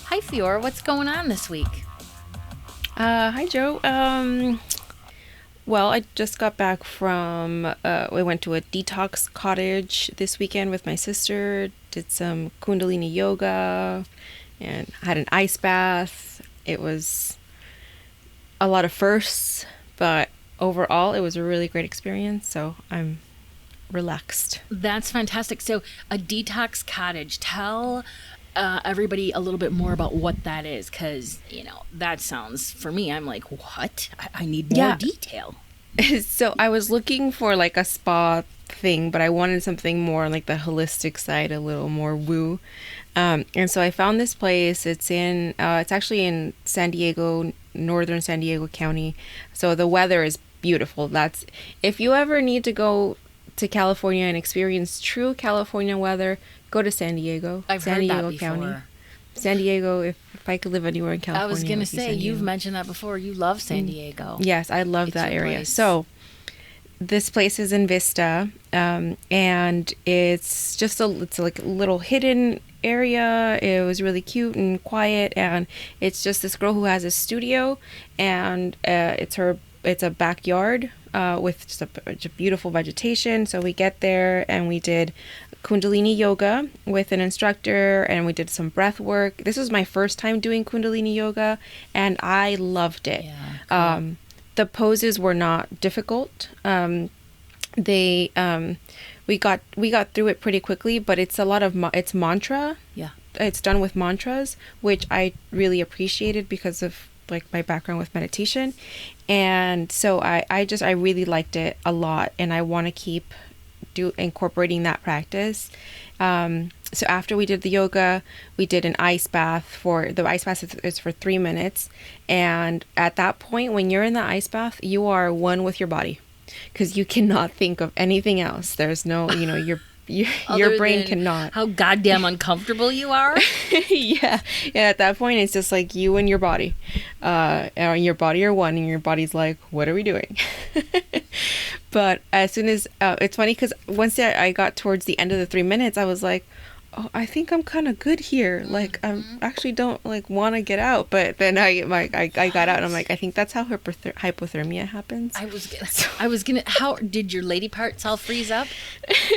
Hi, Fiora. What's going on this week? Hi, Joe. Well, I just got back from, we went to a detox cottage this weekend with my sister, did some Kundalini yoga, and had an ice bath. It was a lot of firsts, but overall, it was a really great experience, so I'm relaxed. That's fantastic. So, a detox cottage. Tell everybody a little bit more about what that is, because, that sounds, for me, I'm like, what? I need more detail. So I was looking for like a spa thing, but I wanted something more on like the holistic side, a little more woo. And so I found this place. It's actually in San Diego, northern San Diego County. So the weather is beautiful. If you ever need to go to California and experience true California weather, go to San Diego. I've San heard Diego that before. County. San Diego, if I could live anywhere in California. I was going to say, you've mentioned that before. You love San Diego. Yes, I love that area. Place. So this place is in Vista, and it's like a little hidden area. It was really cute and quiet, and it's just this girl who has a studio, and it's a backyard with just a beautiful vegetation. So we get there and we did Kundalini yoga with an instructor, and we did some breath work. This was my first time doing Kundalini yoga, and I loved it. Yeah, cool. The poses were not difficult. We got through it pretty quickly, but it's a lot of it's mantra. Yeah, it's done with mantras, which I really appreciated because of like my background with meditation, and so I really liked it a lot, and I want to keep incorporating that practice. So after we did the yoga, we did an ice bath. The ice bath is for 3 minutes, and at that point, when you're in the ice bath, you are one with your body, because you cannot think of anything else. There's no, your brain cannot. How goddamn uncomfortable you are. yeah. At that point, it's just like you and your body. And your body are one, and your body's like, "What are we doing?" But as soon as it's funny, because once I got towards the end of the 3 minutes, I was like, "Oh, I think I'm kind of good here. Like, I actually don't like want to get out." But then I got out, and I'm like, I think that's how hypothermia happens. I was gonna. How did your lady parts all freeze up?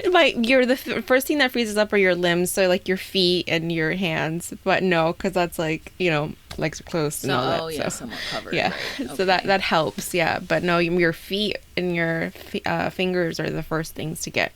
The first thing that freezes up are your limbs, so like your feet and your hands. But no, because that's like legs are closed and all that. So somewhat covered. Yeah, right. Okay. So that helps. Yeah, but no, your feet and your fingers are the first things to get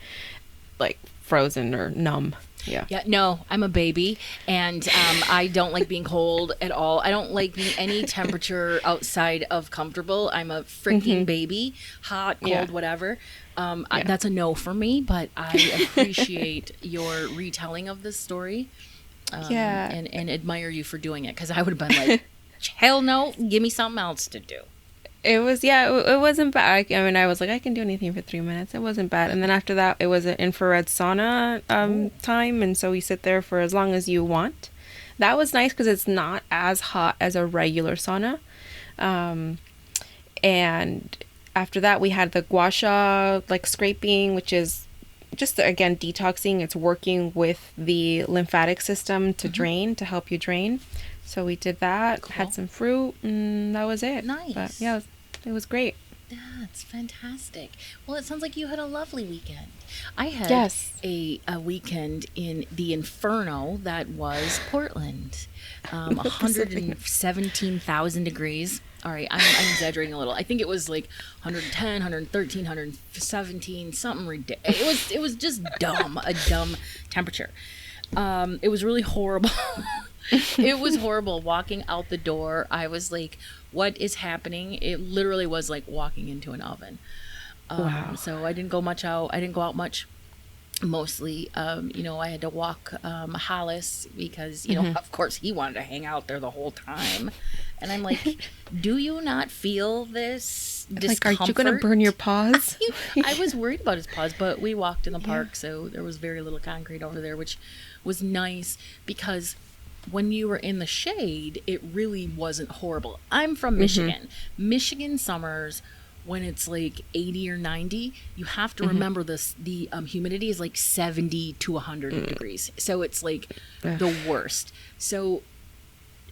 like frozen or numb. Yeah. Yeah. No, I'm a baby, and I don't like being cold at all. I don't like being any temperature outside of comfortable. I'm a freaking baby, hot, cold, whatever. That's a no for me. But I appreciate your retelling of this story. And admire you for doing it, because I would have been like, hell no, give me something else to do. It was, it wasn't bad. I mean, I was like, I can do anything for 3 minutes. It wasn't bad. And then after that, it was an infrared sauna time. And so we sit there for as long as you want. That was nice because it's not as hot as a regular sauna. And after that, we had the gua sha, like scraping, which is just, again, detoxing. It's working with the lymphatic system to drain, to help you drain. So we did that, had some fruit, and that was it. Nice. But yeah, it was great. That's fantastic. Well, it sounds like you had a lovely weekend. I had a weekend in the inferno that was Portland. 117,000 degrees. All right, I'm exaggerating a little. I think it was like 110, 113, 117, something ridiculous. It was just dumb, a dumb temperature. It was really horrible. It was horrible. Walking out the door, I was like, what is happening? It literally was like walking into an oven. Wow. So I didn't go much out. I didn't go out much. mostly. I had to walk Hollis because, of course he wanted to hang out there the whole time. And I'm like, do you not feel this discomfort? Are you going to burn your paws? I was worried about his paws, but we walked in the park, so there was very little concrete over there, which was nice because when you were in the shade, it really wasn't horrible. I'm from Michigan. Michigan summers, when it's like 80 or 90, you have to remember this. The humidity is like 70 to 100 degrees. So it's like the worst. So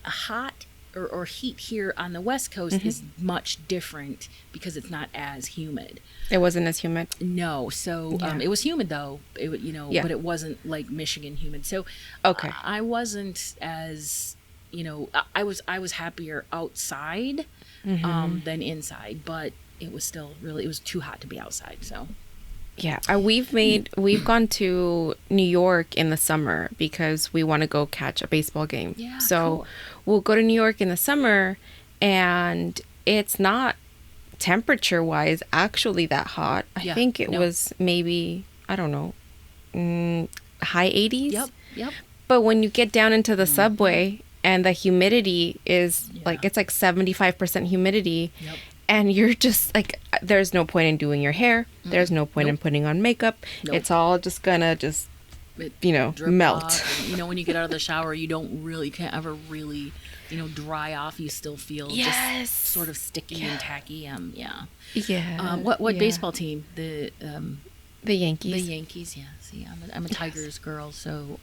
hot or heat here on the West Coast is much different because it's not as humid. It wasn't as humid? No. So it was humid though, but it wasn't like Michigan humid. So I wasn't as, I was happier outside than inside, but it was still it was too hot to be outside. So yeah, we've gone to New York in the summer because we want to go catch a baseball game. Yeah, so cool. We'll go to New York in the summer, and it's not temperature wise actually that hot. I think it was maybe, I don't know, high 80s. Yep. But when you get down into the subway and the humidity is it's like 75% humidity. Yep. And you're just like, there's no point in doing your hair. There's no point in putting on makeup. It's all just gonna melt. Off. When you get out of the shower, you can't ever really, dry off. You still feel just sort of sticky and tacky. What baseball team? The Yankees. The Yankees. Yeah. See, I'm a Tigers girl, so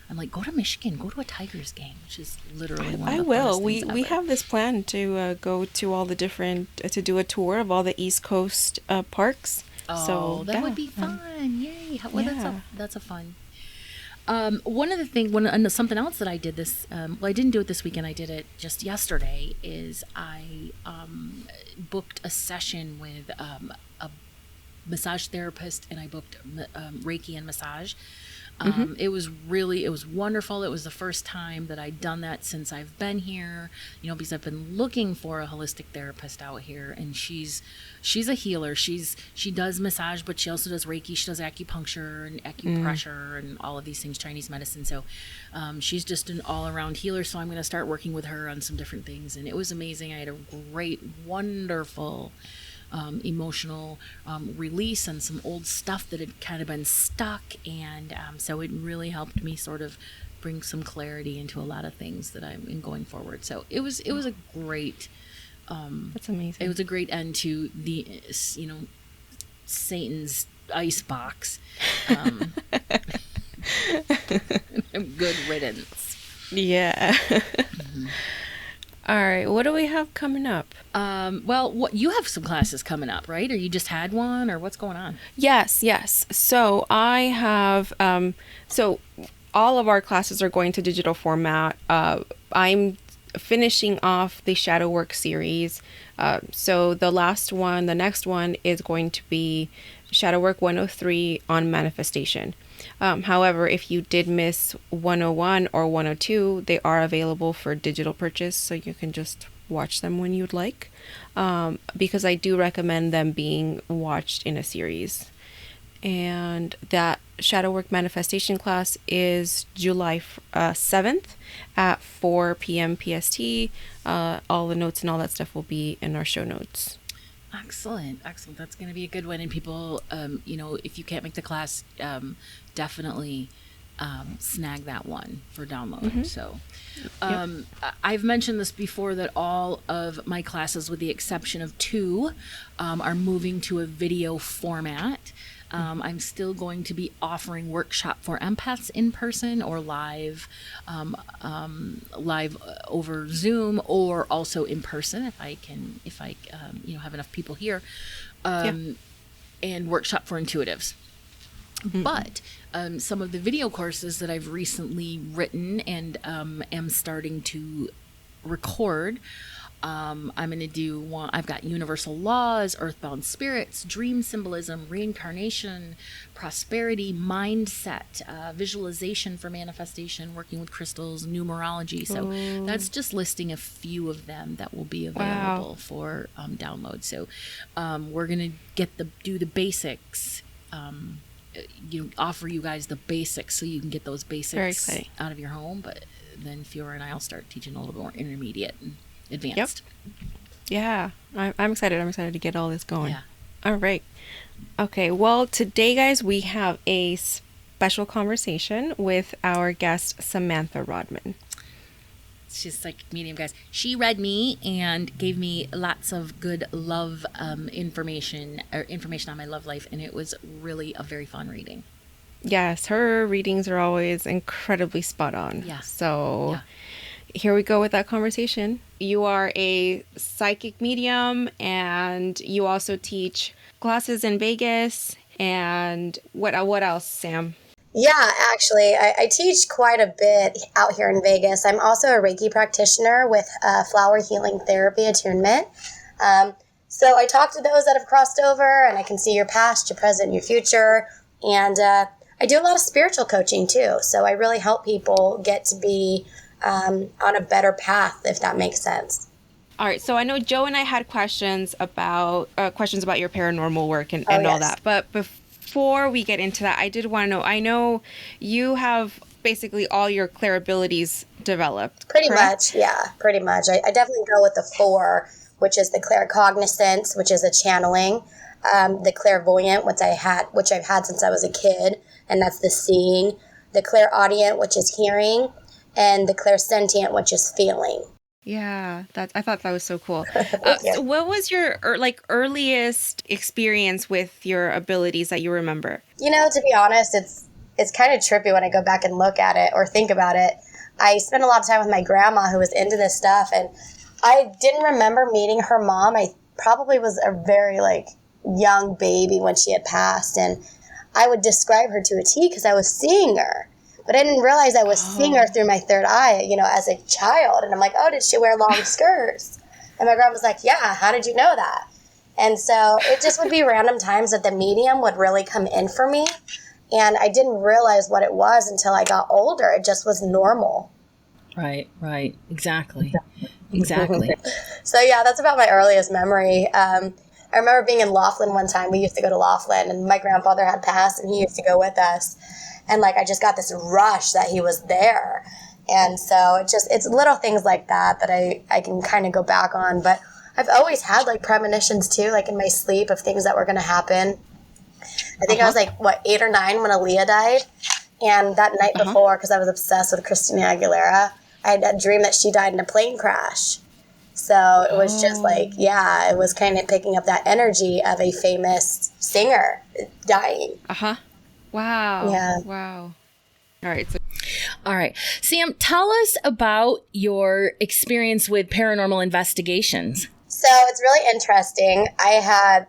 I'm like, go to Michigan, go to a Tigers game, which is literally one of the funnest things ever. We have this plan to go to all the different, to do a tour of all the East Coast parks. Oh, so that would be fun. Yay. That's a fun. One of the things, something else that I did this, I didn't do it this weekend, I did it just yesterday, is I booked a session with a massage therapist, and I booked Reiki and massage. It was wonderful. It was the first time that I'd done that since I've been here, because I've been looking for a holistic therapist out here, and she's a healer. She does massage, but she also does Reiki. She does acupuncture and acupressure and all of these things, Chinese medicine. So she's just an all-around healer. So I'm going to start working with her on some different things. And it was amazing. I had a great, wonderful emotional release and some old stuff that had kind of been stuck, and so it really helped me sort of bring some clarity into a lot of things that I'm in going forward. So it was a great that's amazing. It was a great end to the Satan's ice box. Good riddance. Yeah. All right, what do we have coming up? Well, you have some classes coming up, right? Or you just had one, or what's going on? Yes. So I have, so all of our classes are going to digital format. I'm finishing off the shadow work series. So the next one is going to be Shadow Work 103 on manifestation. However, if you did miss 101 or 102, they are available for digital purchase, so you can just watch them when you'd like, because I do recommend them being watched in a series. And that Shadow Work manifestation class is July 7th at 4 p.m. PST. All the notes and all that stuff will be in our show notes. Excellent. That's going to be a good one. And people, if you can't make the class, definitely snag that one for download. So I've mentioned this before, that all of my classes, with the exception of 2, are moving to a video format. I'm still going to be offering workshop for empaths in person or live over Zoom, or also in person if I have enough people here, and workshop for intuitives. But some of the video courses that I've recently written and am starting to record, I'm going to do one. I've got universal laws, earthbound spirits, dream symbolism, reincarnation, prosperity, mindset, visualization for manifestation, working with crystals, numerology. So that's just listing a few of them that will be available for download. So we're going to do the basics offer you guys the basics so you can get those Very basics exciting. out of your home. But then Fiora and I will start teaching a little more intermediate and advanced. Yeah, I'm excited. I'm excited to get all this going. Yeah. All right. Okay, well, today, guys, we have a special conversation with our guest, Samantha Rodman. She's like medium, guys. She read me and gave me lots of good love information on my love life, and it was really a very fun reading. Yes, her readings are always incredibly spot on. Yeah. So Yeah. here we go with that conversation. You are a psychic medium, and you also teach classes in Vegas. And what else, Sam? Yeah, actually, I teach quite a bit out here in Vegas. I'm also a Reiki practitioner with flower healing therapy attunement. So I talk to those that have crossed over, and I can see your past, your present, your future. And I do a lot of spiritual coaching too. So I really help people get to be on a better path, if that makes sense. All right, so I know Joe and I had questions about your paranormal work and all yes. that. But before we get into that, I did want to know, I know you have basically all your clair abilities developed. Pretty correct? much, yeah, pretty much. I definitely go with the 4, which is the claircognizance, which is a channeling, the clairvoyant, which I've had since I was a kid, and that's the seeing, the clairaudient, which is hearing, and the clairsentient, which is feeling. Yeah, I thought that was so cool. you. So what was your earliest experience with your abilities that you remember? To be honest, it's kind of trippy when I go back and look at it or think about it. I spent a lot of time with my grandma who was into this stuff, and I didn't remember meeting her mom. I probably was a very young baby when she had passed, and I would describe her to a T because I was seeing her. But I didn't realize I was seeing her through my third eye, as a child. And I'm like, oh, did she wear long skirts? And my grandma was like, yeah, how did you know that? And so it just would be random times that the medium would really come in for me. And I didn't realize what it was until I got older. It just was normal. Right. Exactly. So, yeah, that's about my earliest memory. I remember being in Laughlin one time. We used to go to Laughlin, and my grandfather had passed, and he used to go with us. And I just got this rush that he was there. And so it's little things like that I can kind of go back on. But I've always had premonitions too, in my sleep of things that were going to happen. I think I was 8 or 9 when Aaliyah died. And that night before, because I was obsessed with Christina Aguilera, I had that dream that she died in a plane crash. So it was just it was kind of picking up that energy of a famous singer dying. Wow. Yeah. Wow. All right. Sam, tell us about your experience with paranormal investigations. So it's really interesting. I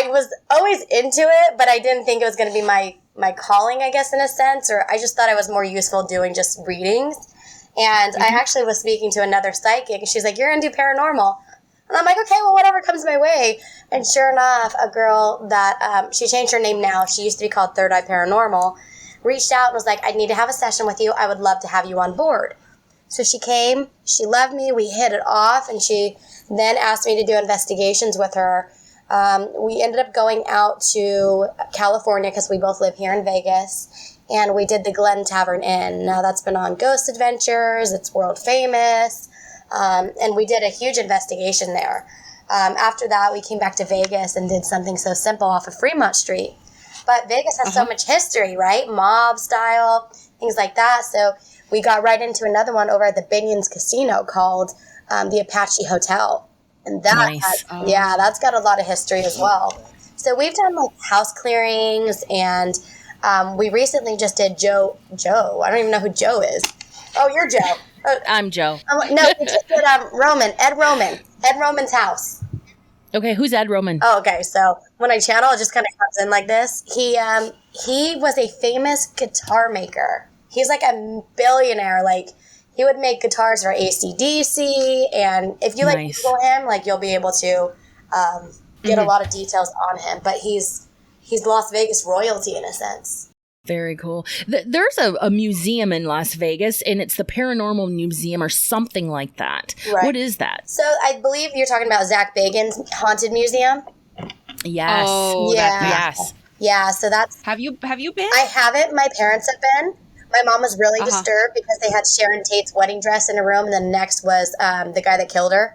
was always into it, but I didn't think it was going to be my calling, I guess, in a sense, or I just thought I was more useful doing just readings. And I actually was speaking to another psychic, and she's like, you're into paranormal. And I'm like, okay, well, whatever comes my way. And sure enough, a girl that, she changed her name now. She used to be called Third Eye Paranormal, reached out and was like, I need to have a session with you. I would love to have you on board. So she came, she loved me, we hit it off, and she then asked me to do investigations with her. We ended up going out to California because we both live here in Vegas, and we did the Glen Tavern Inn. Now that's been on Ghost Adventures, it's world famous. And we did a huge investigation there. After that, we came back to Vegas and did something so simple off of Fremont Street. But Vegas has so much history, right? Mob style, things like that. So we got right into another one over at the Binion's Casino called the Apache Hotel. And that that's got a lot of history as well. So we've done house clearings, and we recently just did Joe. I don't even know who Joe is. Oh, you're Joe. I'm Joe. No, we just did Ed Roman's house. Okay, who's Ed Roman? Oh, okay. So when I channel, it just kind of comes in like this. He was a famous guitar maker. He's a billionaire. He would make guitars for AC/DC, and if you Google him, you'll be able to get a lot of details on him. But he's Las Vegas royalty in a sense. Very cool. There's a museum in Las Vegas, and it's the Paranormal Museum or something like that. Right. What is that? So I believe you're talking about Zach Bagans' Haunted Museum. Yes. Oh, yeah. Yes. Yeah, so that's... Have you been? I haven't. My parents have been. My mom was really disturbed because they had Sharon Tate's wedding dress in a room, and then next was the guy that killed her,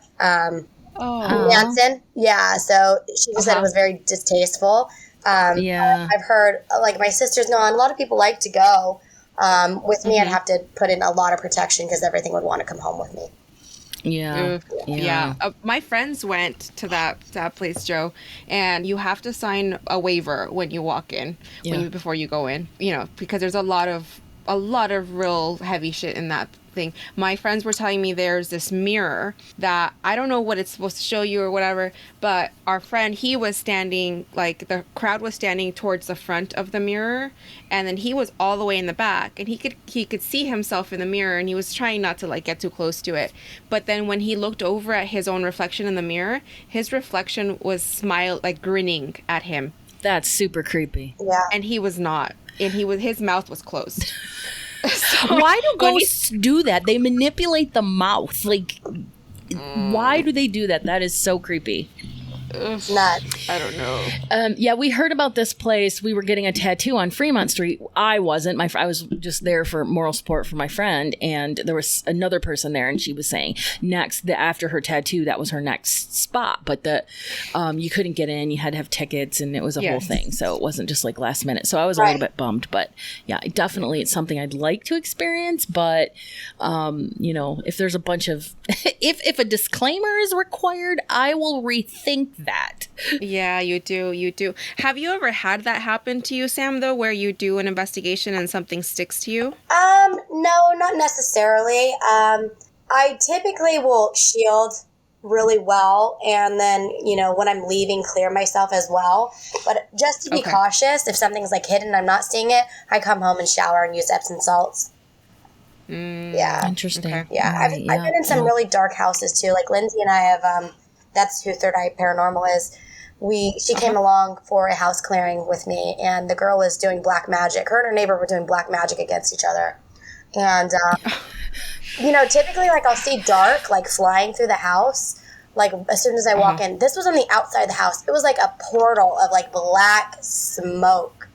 Manson. Yeah, so she just said it was very distasteful. I've heard, like, my sisters know, and a lot of people like to go. With me, I'd have to put in a lot of protection because everything would want to come home with me. Yeah. My friends went to that place, Joe, and you have to sign a waiver when you walk in, before you go in, because there's a lot of real heavy shit in that thing. My friends were telling me there's this mirror that I don't know what it's supposed to show you or whatever, but our friend, he was standing, like, the crowd was standing towards the front of the mirror, and then he was all the way in the back, and he could see himself in the mirror, and he was trying not to, like, get too close to it. But then when he looked over at his own reflection in the mirror, his reflection was grinning at him. That's super creepy. Yeah. And he was not. And his mouth was closed. So why do ghosts do that? They manipulate the mouth. Like, why do they do that? That is so creepy. Nuts. I don't know. Yeah, we heard about this place. We were getting a tattoo on Fremont Street. I wasn't. I was just there for moral support for my friend, and there was another person there, and she was saying after her tattoo, that was her next spot. But you couldn't get in. You had to have tickets, and it was a whole thing. So it wasn't just like last minute. So I was a little bit bummed. But yeah, definitely it's something I'd like to experience. But if there's a bunch of if a disclaimer is required, I will rethink that. Yeah, you do. Have you ever had that happen to you, Sam, though, where you do an investigation and something sticks to you? No, not necessarily. I typically will shield really well, and then, when I'm leaving, clear myself as well. But just to be cautious, if something's like hidden and I'm not seeing it, I come home and shower and use Epsom salts. Yeah. Interesting. Okay. Yeah. I've been in some really dark houses too. Like Lindsay and I have, that's who Third Eye Paranormal is. She came along for a house clearing with me, and the girl was doing black magic. Her and her neighbor were doing black magic against each other. And, typically, like, I'll see dark, like, flying through the house, like, as soon as I walk in. This was on the outside of the house. It was like a portal of, like, black smoke.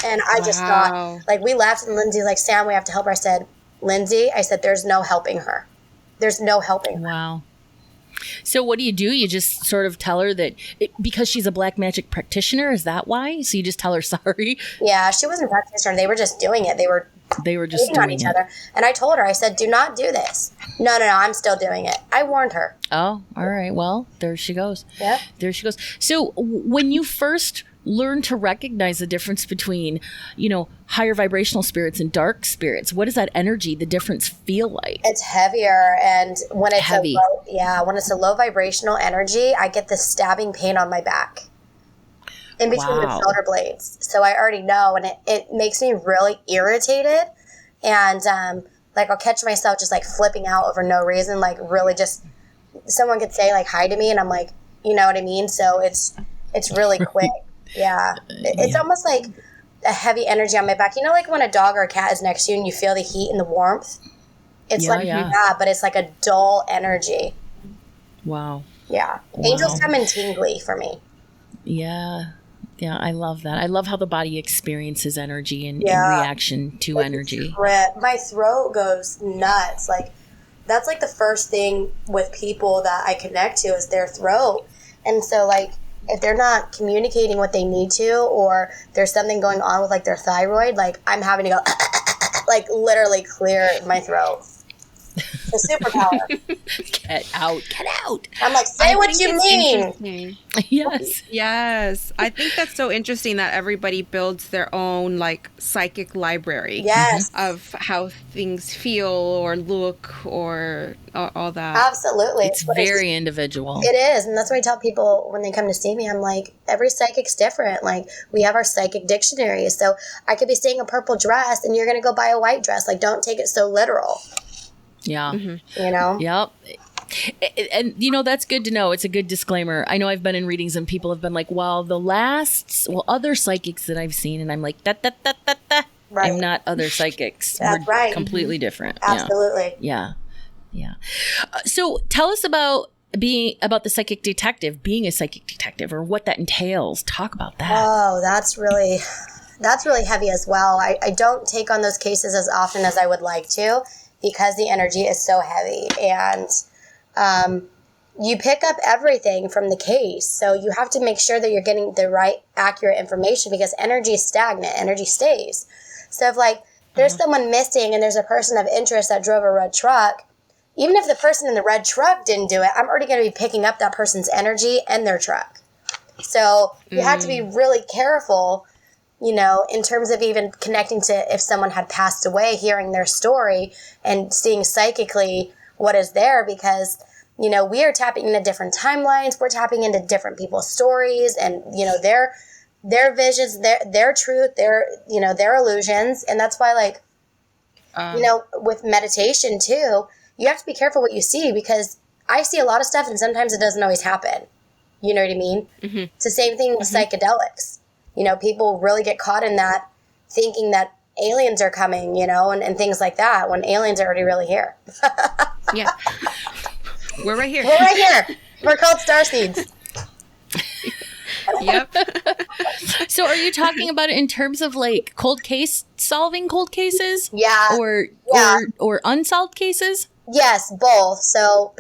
And I just thought, like, we laughed, and Lindsay's like, Sam, we have to help her. I said, Lindsay, there's no helping her. There's no helping her. Wow. So what do? You just sort of tell her that because she's a black magic practitioner, is that why? So you just tell her sorry? Yeah, she wasn't a practitioner. They were just doing it. They were just doing on each other. And I told her, I said, do not do this. No, I'm still doing it. I warned her. Oh, all right. Well, there she goes. Yeah. There she goes. So when you first learn to recognize the difference between, higher vibrational spirits and dark spirits, what does that energy, the difference feel like? It's heavier, and when it's heavy. When it's a low vibrational energy, I get this stabbing pain on my back in between the shoulder blades. So I already know, and it makes me really irritated, and I'll catch myself just like flipping out over no reason, like really just someone could say like hi to me, and I'm like, you know what I mean? So it's really quick. Yeah. It's almost like a heavy energy on my back. Like when a dog or a cat is next to you and you feel the heat and the warmth? It's that, but it's like a dull energy. Wow. Yeah. Angels come in tingly for me. Yeah. Yeah, I love that. I love how the body experiences energy and in reaction to energy. My throat goes nuts. Like, that's like the first thing with people that I connect to is their throat. And so, like, if they're not communicating what they need to, or there's something going on with like their thyroid, like I'm having to go like literally clear my throat. It's a superpower. Get out. I'm like, say what you mean. Yes. I think that's so interesting that everybody builds their own like psychic library. Yes. Of how things feel or look or all that. Absolutely. It's very individual. It is. And that's why I tell people when they come to see me, I'm like, every psychic's different. Like, we have our psychic dictionaries. So I could be seeing a purple dress and you're going to go buy a white dress. Like, don't take it so literal. Yeah. Yep. And, that's good to know. It's a good disclaimer. I know I've been in readings and people have been like, well, other psychics that I've seen. And I'm like, right. I'm not other psychics. That's We're right. completely different. Absolutely. Yeah. So tell us about the psychic detective, being a psychic detective, or what that entails. Talk about that. Oh, that's really heavy as well. I don't take on those cases as often as I would like to because the energy is so heavy. And you pick up everything from the case. So you have to make sure that you're getting the right, accurate information because energy is stagnant. Energy stays. So if like there's someone missing and there's a person of interest that drove a red truck, even if the person in the red truck didn't do it, I'm already going to be picking up that person's energy and their truck. So you have to be really careful, you know, in terms of even connecting to if someone had passed away, hearing their story and seeing psychically what is there because, you know, we are tapping into different timelines. We're tapping into different people's stories and, you know, their visions, their truth, their illusions. And that's why, like, you know, with meditation too, you have to be careful what you see because I see a lot of stuff and sometimes it doesn't always happen. You know what I mean? Mm-hmm. It's the same thing with psychedelics. You know, people really get caught in that thinking that aliens are coming, you know, and things like that when aliens are already really here. Yeah. We're right here. We're right here. We're called starseeds. Yep. So are you talking about it in terms of like solving cold cases? Yeah. Or unsolved cases? Yes, both. So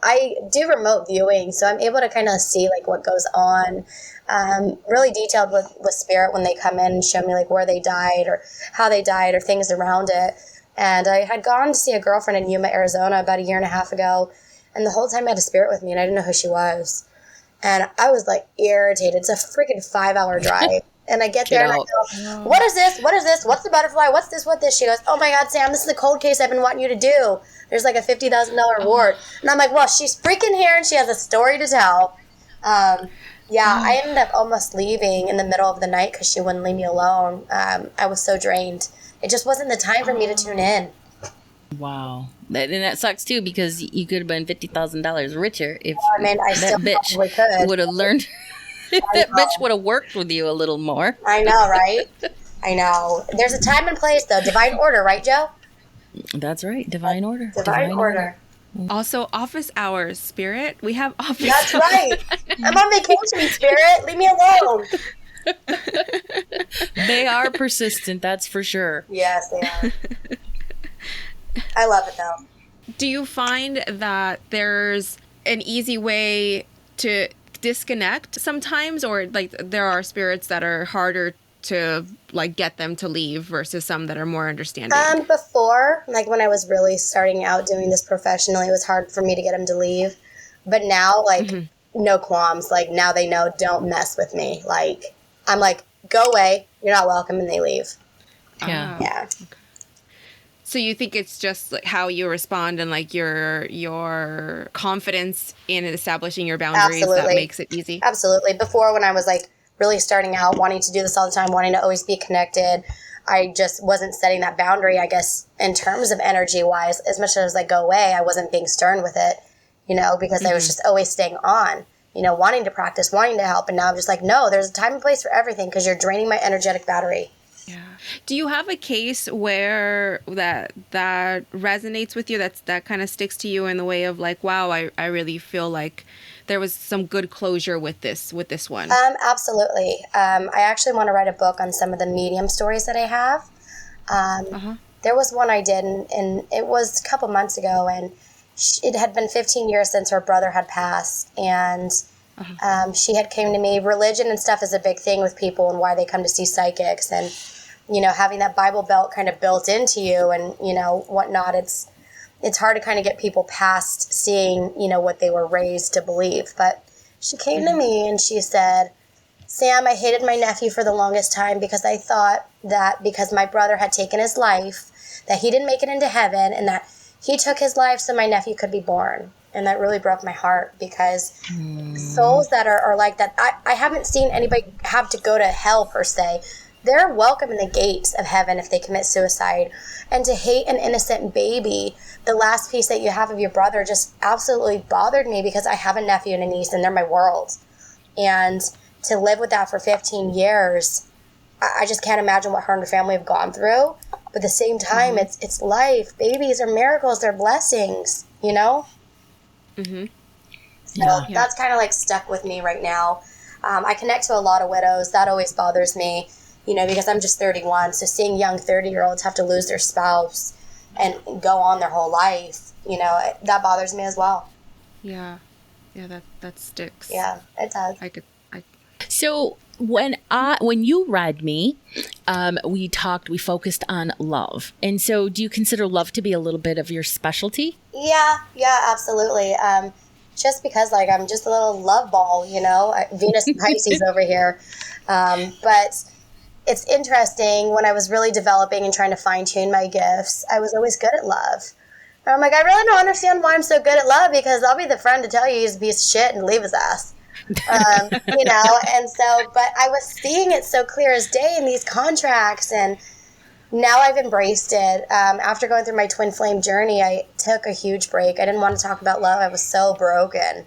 I do remote viewing, so I'm able to kind of see like what goes on. Really detailed with spirit when they come in and show me like where they died or how they died or things around it. And I had gone to see a girlfriend in Yuma, Arizona about 1.5 years ago. And the whole time I had a spirit with me and I didn't know who she was. And I was like irritated. It's a freaking 5-hour drive. And I get there and I go, what is this? What is this? What's the butterfly? What's this? What this? She goes, oh my God, Sam, this is the cold case I've been wanting you to do. There's like a $50,000 reward. And I'm like, well, she's freaking here and she has a story to tell. I ended up almost leaving in the middle of the night because she wouldn't leave me alone. I was so drained. It just wasn't the time for me to tune in. Wow. And that sucks too because you could have been $50,000 richer if I still bitch would have learned. If that bitch would have worked with you a little more. I know, right? I know. There's a time and place, though. Divine order, right, Joe? That's right. Divine order. Divine order. Also, office hours, Spirit. We have office That's hours. right. I'm on vacation, Spirit. Leave me alone. They are persistent, that's for sure. Yes, they are. I love it, though. Do you find that there's an easy way to disconnect sometimes, or like there are spirits that are harder to like get them to leave versus some that are more understanding? Before, like when I was really starting out doing this professionally, it was hard for me to get them to leave. But now, like, no qualms. Like, now they know, don't mess with me. Like, I'm like, go away. You're not welcome, and they leave. Yeah. Yeah. Okay. So you think it's just like how you respond and like your confidence in establishing your boundaries that makes it easy? Absolutely. Before, when I was like really starting out, wanting to do this all the time, wanting to always be connected, I just wasn't setting that boundary, I guess, in terms of energy wise. As much as I go away, I wasn't being stern with it, you know, because I was just always staying on, you know, wanting to practice, wanting to help. And now I'm just like, no, there's a time and place for everything because you're draining my energetic battery. Yeah. Do you have a case where that resonates with you, that kind of sticks to you in the way of like, wow, I really feel like there was some good closure with this one? Absolutely. I actually want to write a book on some of the medium stories that I have. There was one I did, and it was a couple months ago, and it had been 15 years since her brother had passed, and she had came to me. Religion and stuff is a big thing with people and why they come to see psychics, and you know, having that Bible belt kind of built into you and, you know, whatnot, it's hard to kind of get people past seeing, you know, what they were raised to believe. But she came to me and she said, Sam, I hated my nephew for the longest time because I thought that because my brother had taken his life, that he didn't make it into heaven and that he took his life so my nephew could be born. And that really broke my heart because souls that are like that, I haven't seen anybody have to go to hell per se. They're welcome in the gates of heaven if they commit suicide. And to hate an innocent baby, the last piece that you have of your brother just absolutely bothered me because I have a nephew and a niece and they're my world. And to live with that for 15 years, I just can't imagine what her and her family have gone through. But at the same time, it's life. Babies are miracles. They're blessings, you know? So that's kind of like stuck with me right now. I connect to a lot of widows. That always bothers me, because I'm just 31. So seeing young 30-year-olds have to lose their spouse and go on their whole life, that bothers me as well. Yeah. Yeah, that sticks. Yeah, it does. So when you read me, we focused on love. And so do you consider love to be a little bit of your specialty? Yeah, absolutely. Just because I'm just a little love ball, Venus and Pisces over here. But it's interesting, when I was really developing and trying to fine tune my gifts, I was always good at love. And I'm like, I really don't understand why I'm so good at love, because I'll be the friend to tell you he's a piece of shit and leave his ass. And so, but I was seeing it so clear as day in these contracts, and now I've embraced it. After going through my twin flame journey, I took a huge break. I didn't want to talk about love. I was so broken.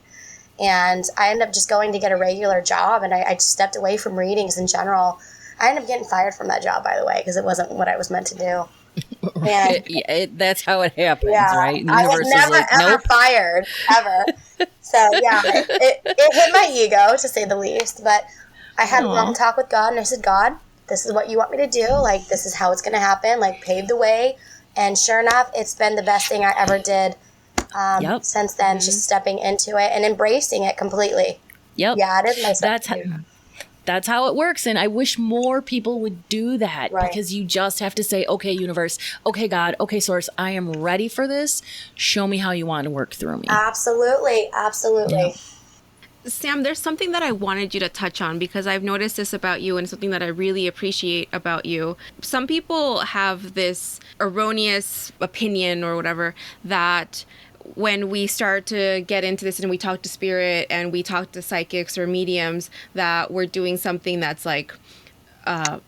And I ended up just going to get a regular job, and I just stepped away from readings in general. I ended up getting fired from that job, by the way, because it wasn't what I was meant to do. And, that's how it happens, right? The I was never, ever fired, ever. So, it hit my ego, to say the least. But I had a long talk with God, and I said, God, this is what you want me to do. This is how it's going to happen. Pave the way. And sure enough, it's been the best thing I ever did since then, just stepping into it and embracing it completely. Yep. Yeah, it is my specialty. That's how it works. And I wish more people would do that, because you just have to say, okay, universe, okay, God, okay, source, I am ready for this. Show me how you want to work through me. Absolutely. Yeah. Sam, there's something that I wanted you to touch on, because I've noticed this about you, and something that I really appreciate about you. Some people have this erroneous opinion or whatever, that when we start to get into this and we talk to spirit and we talk to psychics or mediums, that we're doing something that's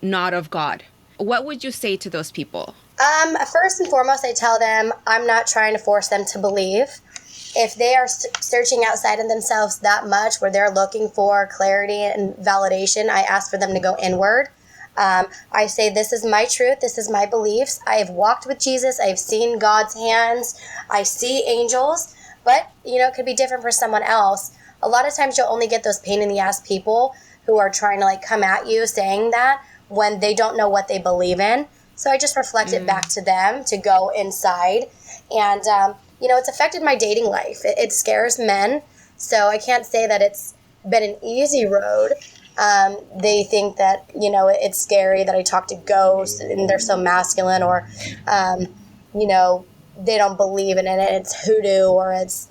not of God. What would you say to those people? First and foremost, I tell them I'm not trying to force them to believe. If they are searching outside of themselves that much, where they're looking for clarity and validation, I ask for them to go inward. I say, this is my truth. This is my beliefs. I have walked with Jesus. I have seen God's hands. I see angels. But, it could be different for someone else. A lot of times you'll only get those pain in the ass people who are trying to come at you saying that when they don't know what they believe in. So I just reflect it back to them to go inside. And, it's affected my dating life. It scares men. So I can't say that it's been an easy road. They think that, it's scary that I talk to ghosts and they're so masculine, or, they don't believe in it. It's hoodoo, or it's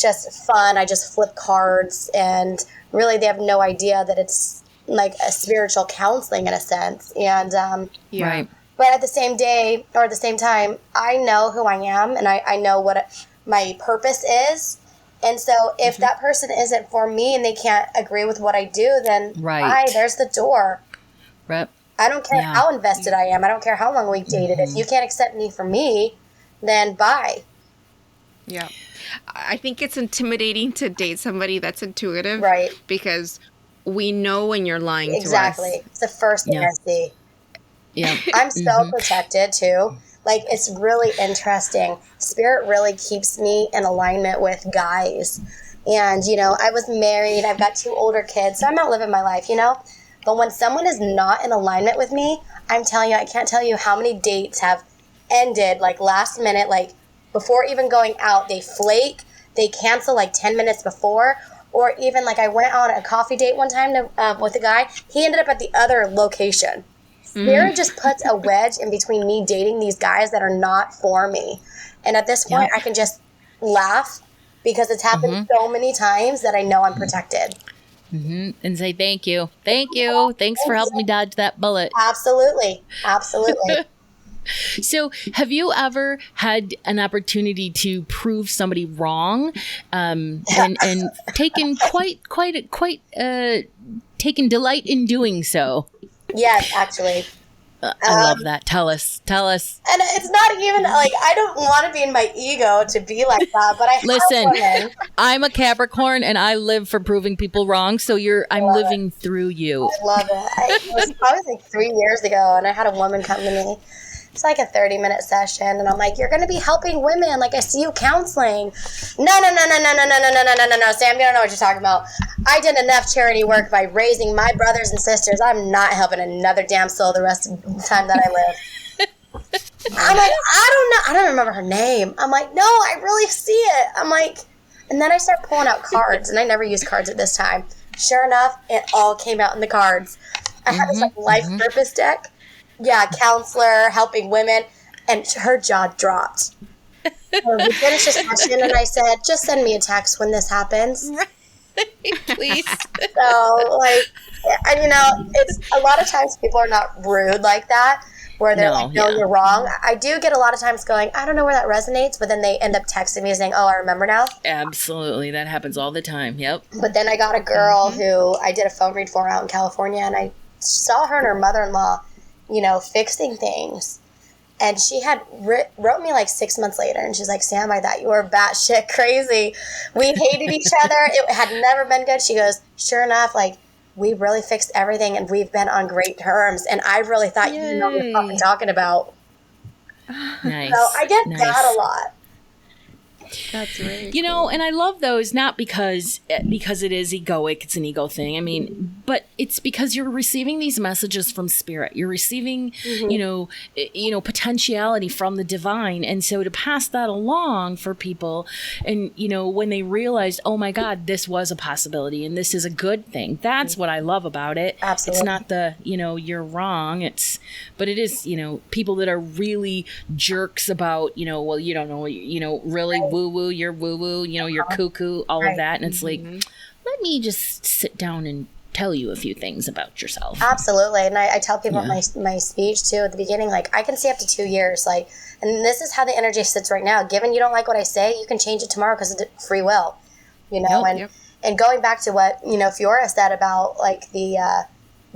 just fun. I just flip cards, and really they have no idea that it's like a spiritual counseling in a sense. And, Right. But at the same time, I know who I am, and I know what my purpose is. And so if that person isn't for me and they can't agree with what I do, then bye, there's the door. Right. I don't care how invested I am. I don't care how long we've dated. If you can't accept me for me, then bye. Yeah. I think it's intimidating to date somebody that's intuitive. Right. Because we know when you're lying to us. Exactly. It's the first thing I see. Yeah. I'm so protected too. It's really interesting. Spirit really keeps me in alignment with guys. And, I was married. I've got 2 older kids, so I'm out living my life, But when someone is not in alignment with me, I'm telling you, I can't tell you how many dates have ended, last minute, before even going out. They flake. They cancel, 10 minutes before. Or even, I went on a coffee date one time with a guy. He ended up at the other location. Spirit just puts a wedge in between me dating these guys that are not for me. And at this point, I can just laugh, because it's happened so many times that I know I'm protected. And say, thank you. Thank you. Thanks for helping me dodge that bullet. Absolutely. So have you ever had an opportunity to prove somebody wrong, and taken taken delight in doing so? Yes, actually. I love that. Tell us. And it's not even I don't want to be in my ego to be like that, but listen. I'm a Capricorn, and I live for proving people wrong. So I'm living through you. I love it. It was probably 3 years ago, and I had a woman come to me, It's like a 30-minute session, and I'm like, you're going to be helping women. Like, I see you counseling. No, Sam, you don't know what you're talking about. I did enough charity work by raising my brothers and sisters. I'm not helping another damn soul the rest of the time that I live. I'm like, I don't remember her name. I'm like, no, I really see it. I'm like, and then I start pulling out cards, and I never used cards at this time. Sure enough, it all came out in the cards. I had this like life purpose deck. Yeah, counselor, helping women, and her jaw dropped. So we finished the session, and I said, just send me a text when this happens. Please. So, like, and you know, it's a lot of times people are not rude like that, where they're no, you're wrong. I do get a lot of times going, I don't know where that resonates, but then they end up texting me saying, oh, I remember now. Absolutely. That happens all the time. Yep. But then I got a girl who I did a phone read for out in California, and I saw her and her mother-in-law, you know, fixing things. And she had wrote me like 6 months later, and she's like, Sam, I thought you were batshit crazy. We hated each other. It had never been good. She goes, sure enough, like, we really fixed everything, and we've been on great terms. And I really thought you know what you're fucking talking about. Nice. So I get that a lot. That's right. You know, and I love those not because it is egoic, it's an ego thing. I mean, but it's because you're receiving these messages from spirit. You're receiving, you know, potentiality from the divine. And so to pass that along for people, and you know, when they realized, oh my God, this was a possibility and this is a good thing. That's what I love about it. Absolutely. It's not the, you know, you're wrong. But it is, you know, people that are really jerks about, you know, well, you don't know, you know, really woo-woo, you're woo-woo, you know, you're cuckoo, all of that. And it's like, let me just sit down and tell you a few things about yourself. Absolutely. And I tell people in my speech too at the beginning, like, I can see up to 2 years, like, and this is how the energy sits right now. Given you don't like what I say, you can change it tomorrow because it's free will, you know. And going back to what, you know, Fiora said about like the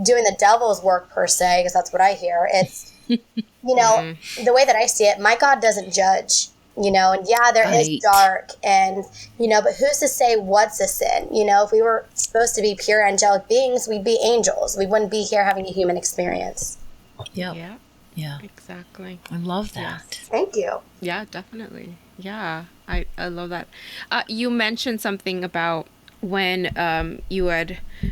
doing the devil's work per se, because that's what I hear. It's, you know, the way that I see it, my God doesn't judge. You know, and yeah, there is dark, and, you know, but who's to say what's a sin? You know, if we were supposed to be pure angelic beings, we'd be angels. We wouldn't be here having a human experience. Yeah. Exactly. I love that. Yes. Thank you. Yeah, definitely. Yeah, I love that. You mentioned something about when you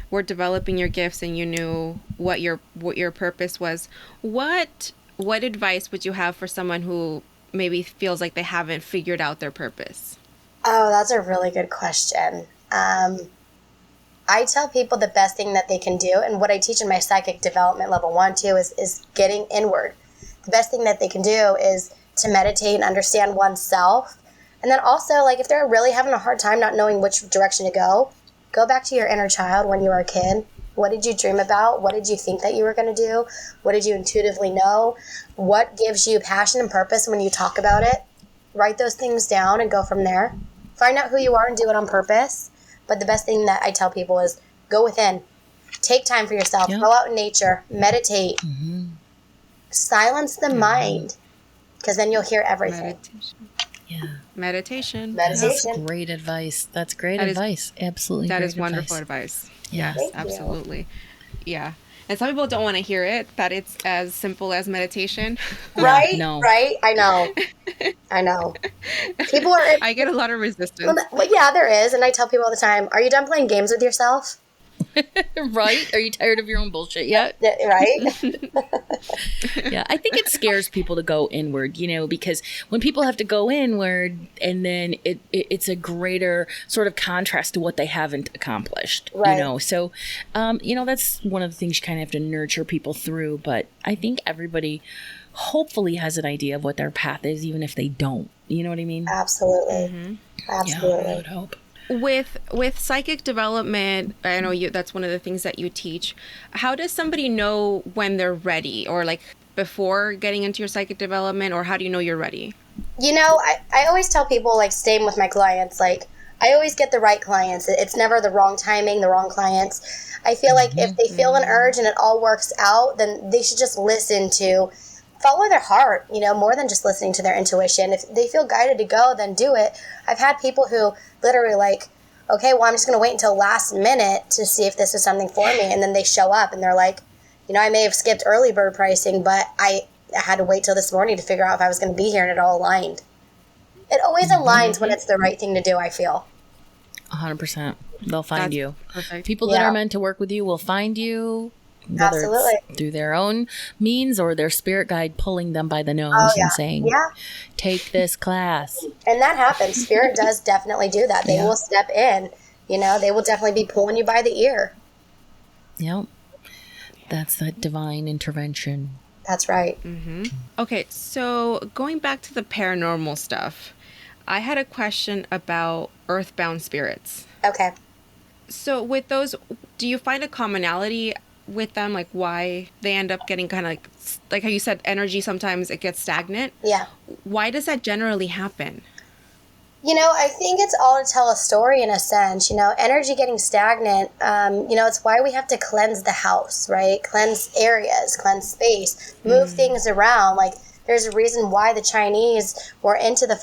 were developing your gifts and you knew what your purpose was. What advice would you have for someone who maybe feels like they haven't figured out their purpose? Oh, that's a really good question. I tell people the best thing that they can do, and what I teach in my psychic development level 1 too, is getting inward. The best thing that they can do is to meditate and understand oneself. And then also, like, if they're really having a hard time not knowing which direction to go back to your inner child when you were a kid. What did you dream about? What did you think that you were going to do? What did you intuitively know? What gives you passion and purpose when you talk about it? Write those things down and go from there. Find out who you are and do it on purpose. But the best thing that I tell people is go within. Take time for yourself. Go out in nature. Meditate. Silence the mind, because then you'll hear everything. Meditation. That's great advice. That's great advice. Absolutely. That is wonderful advice. Yes, Thank absolutely. You. Yeah. And some people don't want to hear it, that it's as simple as meditation. Right? No. Right? I know. People are... I get a lot of resistance. Well, yeah, there is. And I tell people all the time, are you done playing games with yourself? Right? Are you tired of your own bullshit yet? Right? Yeah, I think it scares people to go inward, you know, because when people have to go inward, and then it's a greater sort of contrast to what they haven't accomplished, you know. So, you know, that's one of the things you kind of have to nurture people through. But I think everybody hopefully has an idea of what their path is, even if they don't. You know what I mean? Absolutely. Absolutely. Yeah, I would hope. With psychic development, I know that's one of the things that you teach. How does somebody know when they're ready, or like before getting into your psychic development, or how do you know you're ready? You know, I always tell people, like, same with my clients, like, I always get the right clients. It's never the wrong timing, the wrong clients. I feel like if they feel an urge and it all works out, then they should just follow their heart, you know, more than just listening to their intuition. If they feel guided to go, then do it. I've had people who literally like, okay, well, I'm just going to wait until last minute to see if this is something for me. And then they show up and they're like, you know, I may have skipped early bird pricing, but I I had to wait till this morning to figure out if I was going to be here, and it all aligned. It always aligns when it's the right thing to do, I feel. 100%. They'll find you. Perfect. People that are meant to work with you will find you. Whether Absolutely. it's through their own means or their spirit guide pulling them by the nose and saying, take this class. And that happens. Spirit does definitely do that. They will step in. You know, they will definitely be pulling you by the ear. Yep. That's that divine intervention. That's right. Mm-hmm. Okay, so going back to the paranormal stuff, I had a question about earthbound spirits. Okay. So with those, do you find a commonality with them, like why they end up getting kind of like how you said, energy sometimes it gets stagnant? Yeah. Why does that generally happen? You know, I think it's all to tell a story in a sense. You know, energy getting stagnant, you know, it's why we have to cleanse the house, right? Cleanse areas, cleanse space, move things around. Like, there's a reason why the Chinese were into the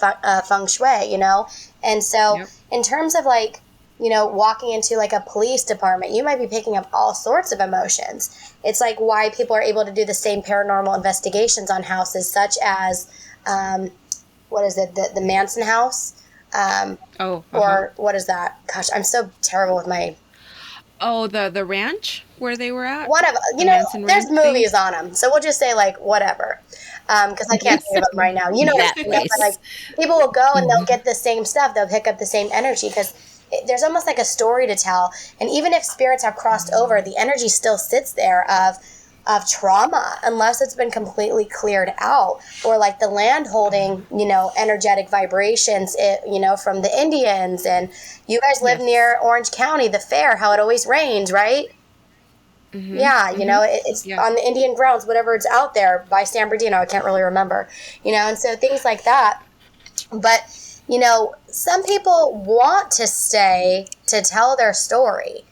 feng shui, you know? And so in terms of like, you know, walking into like a police department, you might be picking up all sorts of emotions. It's like why people are able to do the same paranormal investigations on houses, such as, what is it, the Manson house? Or what is that? Gosh, I'm so terrible with my... Oh, the ranch where they were at? Whatever. You know, there's movies on them. So we'll just say like whatever. Because I can't think of them right now. You know what I mean? But like people will go and they'll get the same stuff. They'll pick up the same energy because there's almost like a story to tell. And even if spirits have crossed over, the energy still sits there of trauma unless it's been completely cleared out, or like the land holding, you know, energetic vibrations, you know, from the Indians. And you guys live near Orange County, the fair, how it always rains, right? Mm-hmm. Yeah, you know, it's on the Indian grounds, whatever it's out there by San Bernardino. I can't really remember, you know, and so things like that. But, you know, some people want to stay to tell their story.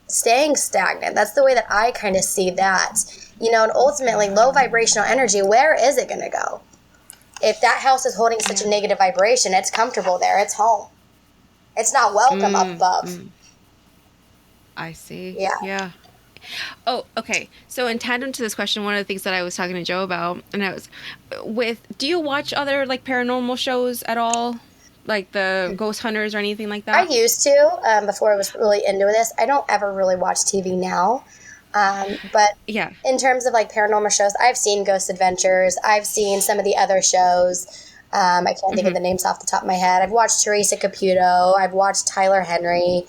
Staying stagnant. That's the way that I kind of see that. You know, and ultimately, low vibrational energy, where is it going to go? If that house is holding such a negative vibration, it's comfortable there. It's home. It's not welcome up above. I see. Yeah. Oh, okay. So in tandem to this question, one of the things that I was talking to Joe about, and I was do you watch other like paranormal shows at all? Like the Ghost Hunters or anything like that? I used to before I was really into this. I don't ever really watch TV now. But in terms of like paranormal shows, I've seen Ghost Adventures. I've seen some of the other shows. I can't think of the names off the top of my head. I've watched Teresa Caputo. I've watched Tyler Henry.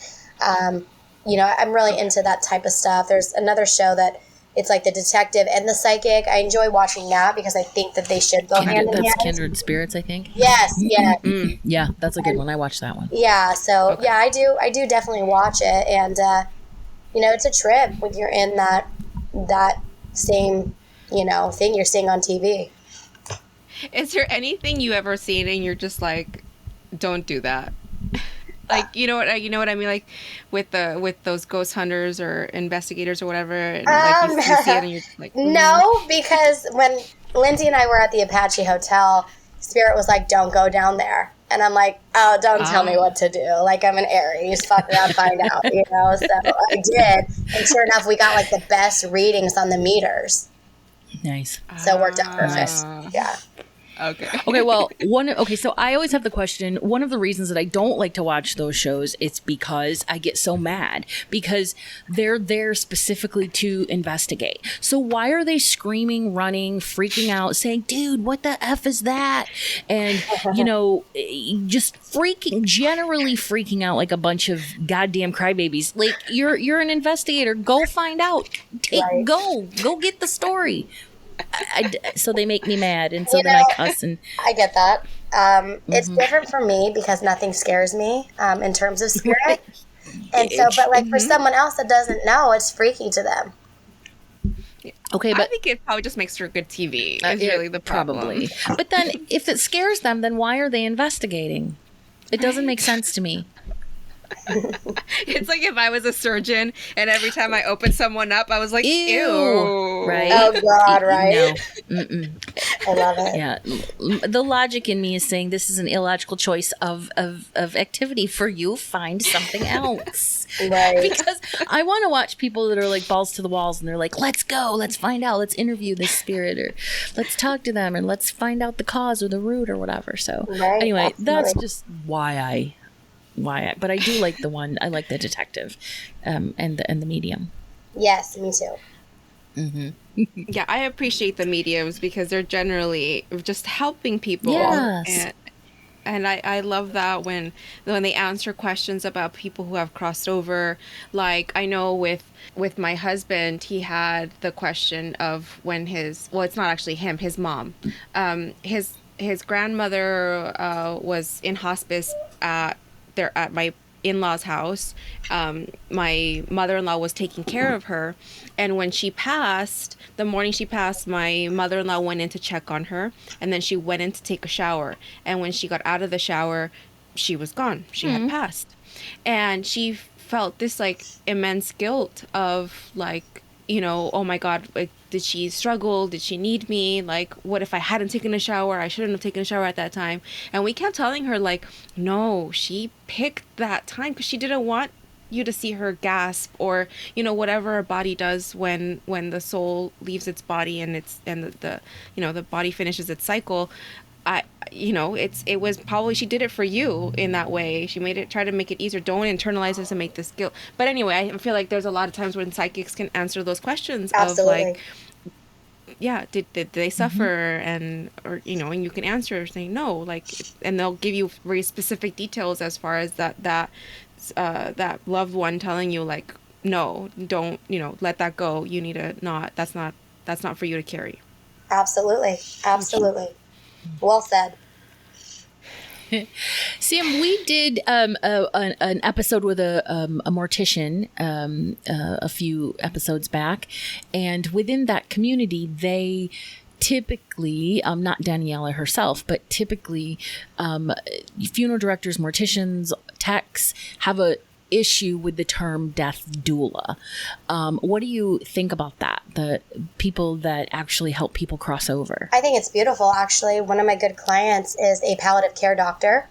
You know, I'm really into that type of stuff. There's another show that it's like the detective and the psychic. I enjoy watching that because I think that they should go hand in hand. That's Kindred Spirits, I think. Yes, yeah. Yeah, that's a good one. I watched that one. Yeah, so yeah, I do definitely watch it, and you know, it's a trip when you're in that same, you know, thing you're seeing on TV. Is there anything you ever seen and you're just like, don't do that? Like, you know what I mean? Like with those ghost hunters or investigators or whatever, and like you see it and you're like, No, because when Lindsay and I were at the Apache Hotel, Spirit was like, don't go down there. And I'm like, oh, don't tell me what to do. Like, I'm an Aries. Fuck around, find out, you know? So I did. And sure enough, we got like the best readings on the meters. Nice. So it worked out perfect. Yeah. Okay, well, so I always have the question, one of the reasons that I don't like to watch those shows, it's because I get so mad because they're there specifically to investigate. So why are they screaming, running, freaking out, saying, dude, what the F is that? And, you know, just generally freaking out like a bunch of goddamn crybabies. Like, you're an investigator. Go find out. Go get the story. So they make me mad, and so then I cuss. And I get that. It's different for me because nothing scares me in terms of spirit. And so, but like for someone else that doesn't know, it's freaky to them. Okay, but I think it probably just makes for good TV. Is really the problem. Probably. But then, if it scares them, then why are they investigating? It doesn't make sense to me. It's like if I was a surgeon and every time I opened someone up, I was like, ew. Right? Oh God, right? No. I love it. Yeah. The logic in me is saying this is an illogical choice of activity for you. Find something else. Right. Because I want to watch people that are like balls to the walls and they're like, let's go, let's find out, let's interview this spirit, or let's talk to them and let's find out the cause or the root or whatever. So Right, anyway, absolutely. that's just but I do like the one. I like the detective, and the medium. Yes, me too. Yeah, I appreciate the mediums because they're generally just helping people. Yes. And I love that when they answer questions about people who have crossed over. Like I know with my husband, he had the question of when it's not actually him, his mom, his grandmother was in hospice at my in-laws' house. My mother-in-law was taking care of her, and when she passed, the morning she passed, my mother-in-law went in to check on her, and then she went in to take a shower, and when she got out of the shower, she was gone. She had passed, and she felt this like immense guilt of like, oh my God, like, did she struggle? Did she need me? Like, what if I hadn't taken a shower? I shouldn't have taken a shower at that time. And we kept telling her, like, no, she picked that time because she didn't want you to see her gasp or, whatever her body does when the soul leaves its body and the body finishes its cycle. It was probably she did it for you in that way. She try to make it easier. Don't internalize this and make this guilt. But anyway, I feel like there's a lot of times when psychics can answer those questions. Absolutely. Of like, yeah, did they suffer, and you can answer saying no, like, and they'll give you very specific details as far as that loved one telling you like, no, don't, let that go. You need to that's not for you to carry. Absolutely. Well said. Sam, we did an episode with a mortician a few episodes back, and within that community, they typically, not Daniela herself, but typically funeral directors, morticians, techs have a issue with the term death doula. What do you think about that? The people that actually help people cross over? I think it's beautiful, actually. One of my good clients is a palliative care doctor,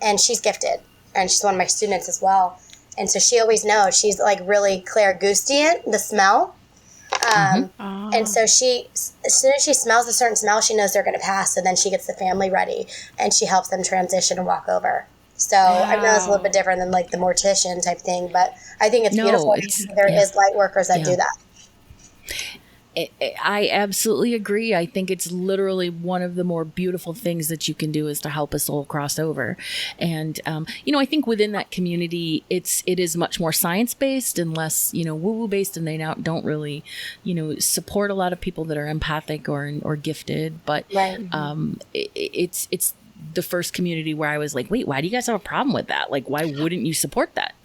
and she's gifted, and she's one of my students as well. And so she always knows. She's like really clairgustient, the smell. And so as soon as she smells a certain smell, she knows they're going to pass. So then she gets the family ready, and she helps them transition and walk over. So I know it's a little bit different than like the mortician type thing, but I think it's beautiful. There is light workers that do that. I absolutely agree. I think it's literally one of the more beautiful things that you can do is to help a soul cross over. And, I think within that community, it is much more science-based and less, woo-woo based, and they now don't really, support a lot of people that are empathic or gifted. But it's the first community where I was like, wait, why do you guys have a problem with that? Like, why wouldn't you support that?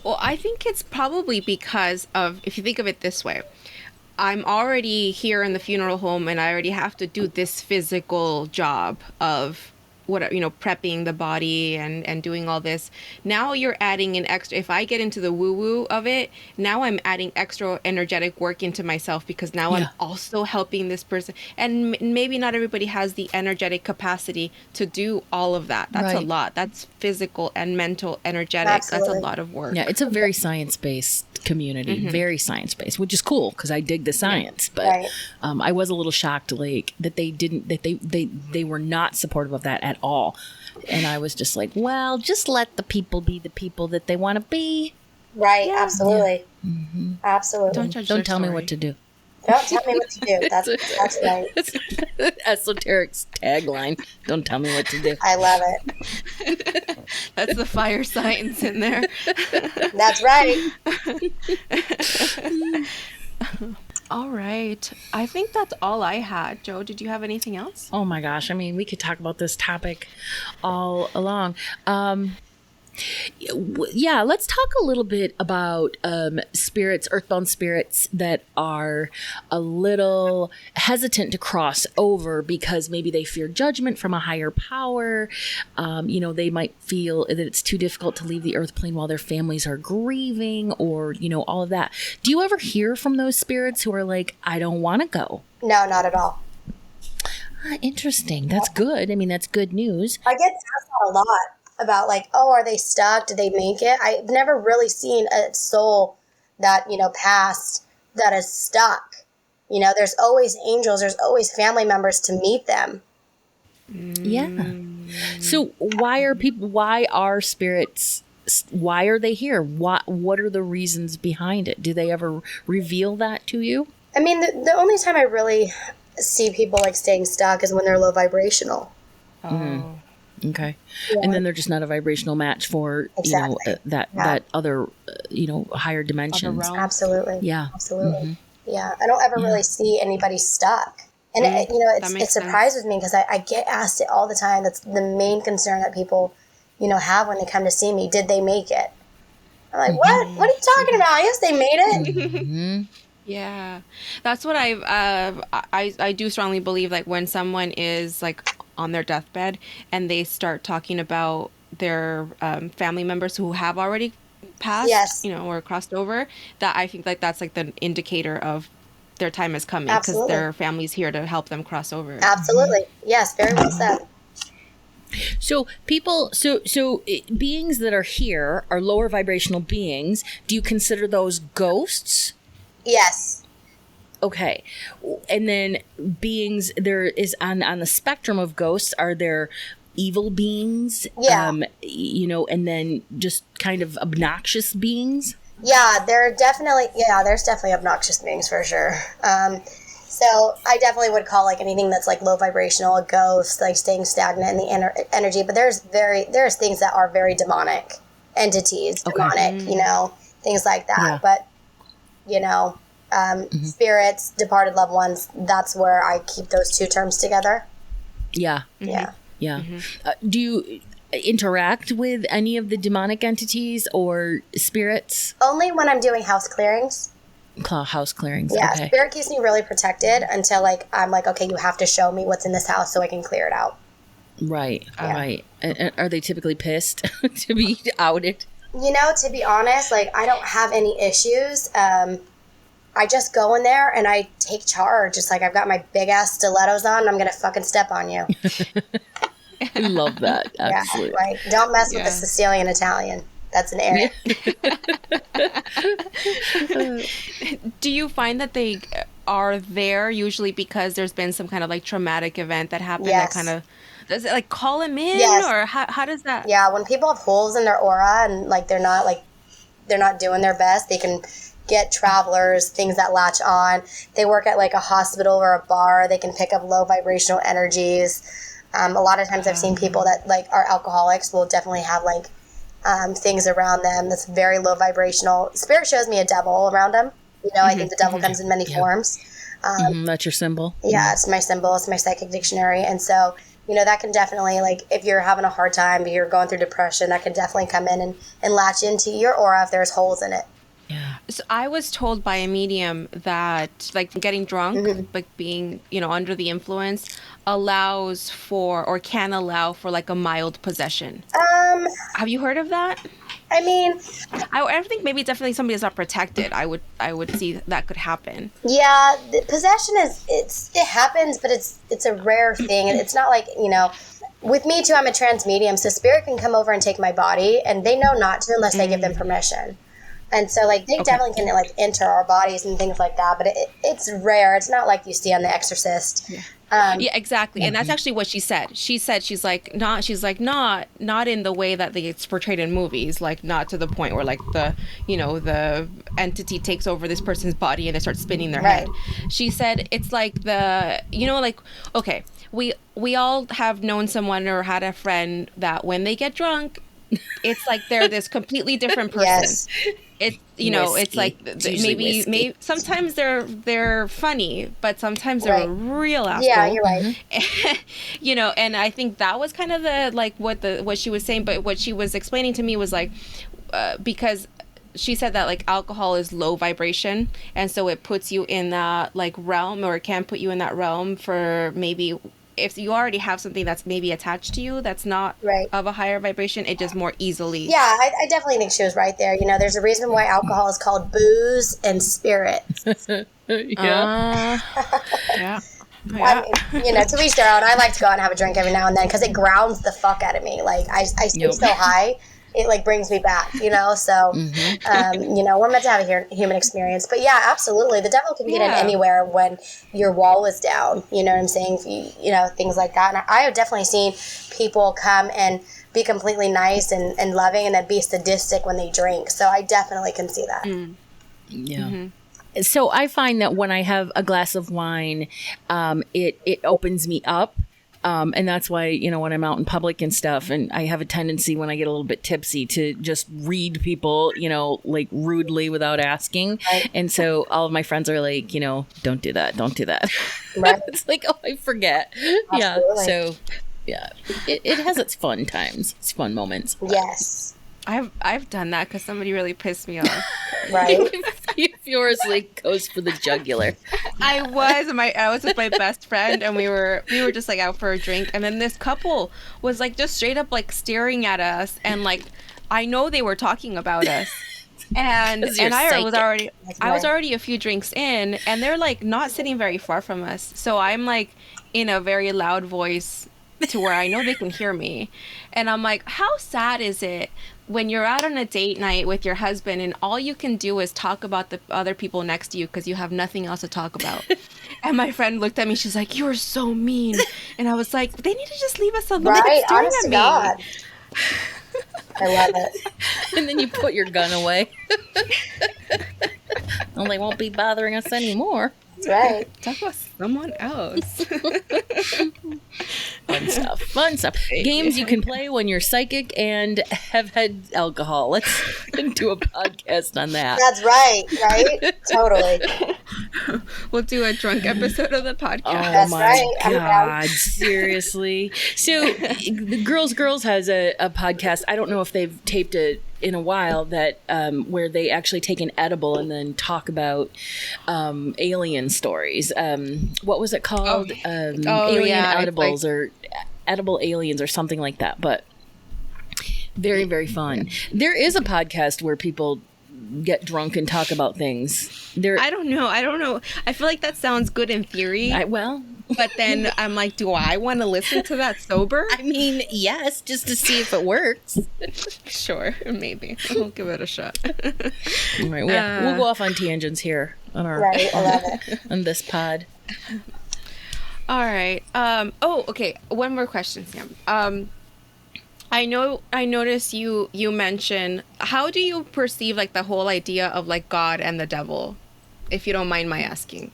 Well, I think it's probably because of, if you think of it this way, I'm already here in the funeral home and I already have to do this physical job of prepping the body and doing all this. Now you're adding an extra, if I get into the woo-woo of it, now I'm adding extra energetic work into myself because now I'm also helping this person. And maybe not everybody has the energetic capacity to do all of that. That's a lot. That's physical and mental, energetic. Absolutely. That's a lot of work. Yeah, it's a very science-based community, very science-based, which is cool because I dig the science. But I was a little shocked, like, that they were not supportive of that at all. And I was just like, well, just let the people be the people that they want to be. Right. Yeah. Absolutely. Yeah. Mm-hmm. Absolutely. Don't tell me what to do. Don't tell me what to do. That's right. Esoteric's tagline. Don't tell me what to do. I love it. That's the fire science in there. That's right. All right. I think that's all I had. Joe, did you have anything else? Oh my gosh. I mean, we could talk about this topic all along. Yeah, let's talk a little bit about spirits, earthbound spirits that are a little hesitant to cross over because maybe they fear judgment from a higher power. They might feel that it's too difficult to leave the earth plane while their families are grieving, or, all of that. Do you ever hear from those spirits who are like, I don't want to go? No, not at all. Interesting. That's good. I mean, that's good news. I get asked that a lot about like, oh, are they stuck? Did they make it? I've never really seen a soul that, passed that is stuck. There's always angels. There's always family members to meet them. Yeah. So why are spirits, why are they here? What are the reasons behind it? Do they ever reveal that to you? I mean, the only time I really see people like staying stuck is when they're low vibrational. Oh. Okay. Yeah. And then they're just not a vibrational match for, that other, higher dimensions. Absolutely. Yeah. Absolutely. Mm-hmm. Yeah. I don't ever really see anybody stuck. And, it surprises me because I get asked it all the time. That's the main concern that people, have when they come to see me. Did they make it? I'm like, what? What are you talking about? Yes, they made it. Mm-hmm. Yeah. That's what I do strongly believe, like when someone is like on their deathbed and they start talking about their family members who have already passed, yes, or crossed over, that I think like that's like the indicator of their time is coming because their family's here to help them cross over. Absolutely. Yes, very well said. So beings that are here are lower vibrational beings. Do you consider those ghosts? Yes. Okay. And then beings, there is on the spectrum of ghosts, are there evil beings? Yeah. And then just kind of obnoxious beings? Yeah, there's definitely obnoxious beings for sure. So I definitely would call like anything that's like low vibrational a ghost, like staying stagnant in the energy. But there's things that are very demonic entities, demonic, things like that. Yeah. But, spirits, departed loved ones, that's where I keep those two terms together. Yeah. Mm-hmm. Yeah. Yeah. Mm-hmm. Do you interact with any of the demonic entities or spirits? Only when I'm doing house clearings. House clearings. Yeah, okay. Spirit keeps me really protected until I'm like, okay, you have to show me what's in this house so I can clear it out. Right. Yeah. Right. And are they typically pissed to be outed? To be honest, I don't have any issues. I just go in there and I take charge. It's like I've got my big ass stilettos on and I'm gonna fucking step on you. I love that. Absolutely. Yeah, right. Don't mess with the Sicilian Italian. That's an area. Do you find that they are there usually because there's been some kind of like traumatic event that happened that kind of, does it like call them in or how does that? Yeah, when people have holes in their aura and they're not doing their best, they can get travelers, things that latch on. They work at like a hospital or a bar. They can pick up low vibrational energies. A lot of times I've seen people that are alcoholics will definitely have things around them that's very low vibrational. Spirit shows me a devil around them. I think the devil comes in many forms. That's your symbol. Yeah, it's my symbol. It's my psychic dictionary. And so, that can definitely, if you're having a hard time, if you're going through depression, that can definitely come in and latch into your aura if there's holes in it. Yeah. So I was told by a medium that getting drunk, being, under the influence allows for or can allow for a mild possession. Have you heard of that? I mean, I think maybe definitely somebody that's not protected. I would see that could happen. Yeah, the possession it happens, but it's a rare thing. It's not with me too, I'm a trance medium, so spirit can come over and take my body and they know not to unless I give them permission. And so, they definitely can, enter our bodies and things like that. But it's rare. It's not like you see on The Exorcist. Yeah. Yeah, exactly. And that's actually what she said. She's not in the way that it's portrayed in movies, not to the point where, the entity takes over this person's body and they start spinning their head. She said it's okay, we all have known someone or had a friend that when they get drunk, it's like they're this completely different person. Yes. it's it's Whiskey. like It's usually maybe whiskey. sometimes they're funny, but sometimes they're a Right. real asshole. Yeah, you're right. And I think that was kind of the like what she was saying, but what she was explaining to me was like because she said that like alcohol is low vibration, and so it puts you in that like realm, or it can put you in that realm for maybe if you already have something that's maybe attached to you that's not Right. of a higher vibration, it just more easily. Yeah, I definitely think she was right there. There's a reason why alcohol is called booze and spirit. Yeah. Yeah. I mean, to each their own. I like to go out and have a drink every now and then because it grounds the fuck out of me. Like, I stay Yep. so high, it, like, brings me back, So, we're meant to have a human experience. But, yeah, absolutely. The devil can get in anywhere when your wall is down. You know what I'm saying? If you things like that. And I have definitely seen people come and be completely nice and loving and then be sadistic when they drink. So I definitely can see that. Yeah. Mm-hmm. So I find that when I have a glass of wine, it opens me up. And that's why, when I'm out in public and stuff, and I have a tendency when I get a little bit tipsy to just read people, like rudely without asking. Right. And so all of my friends are like, don't do that. Don't do that. Right. It's like, oh, I forget. Absolutely. Yeah. So, yeah, it has its fun times. It's fun moments. Yes. I've done that because somebody really pissed me off. Right. Yours like goes for the jugular. I was with my best friend, and we were just like out for a drink, and then this couple was like just straight up like staring at us, and like I know they were talking about us. And I was already a few drinks in, and they're like not sitting very far from us. So I'm like in a very loud voice to where I know they can hear me. And I'm like, how sad is it when you're out on a date night with your husband and all you can do is talk about the other people next to you because you have nothing else to talk about? And my friend looked at me, she's like, you're so mean. And I was like, they need to just leave us alone. Right. Staring Honest at to me. God. I love it. And then you put your gun away. Well, they won't be bothering us anymore. That's right. Talk about someone else. Fun stuff. Games you can play when you're psychic and have had alcohol. Let's do a podcast on that. That's right. Totally. We'll do a drunk episode of the podcast. Oh That's my right. I'm down. God, seriously. So the Girls has a podcast. I don't know if they've taped it in a while, that where they actually take an edible and then talk about alien stories. What was it called? Alien edibles, like, or edible aliens or something like that. But very, very fun. There is a podcast where people get drunk and talk about things. I don't know. I feel like that sounds good in theory. But then I'm like, do I want to listen to that sober? I mean, yes, just to see if it works. Sure, maybe. We'll give it a shot. All right, we'll go off on tangents here on our Right. I love it. on this pod. All right. Okay. One more question, Sam. I noticed you mentioned, how do you perceive like the whole idea of like God and the devil, if you don't mind my asking?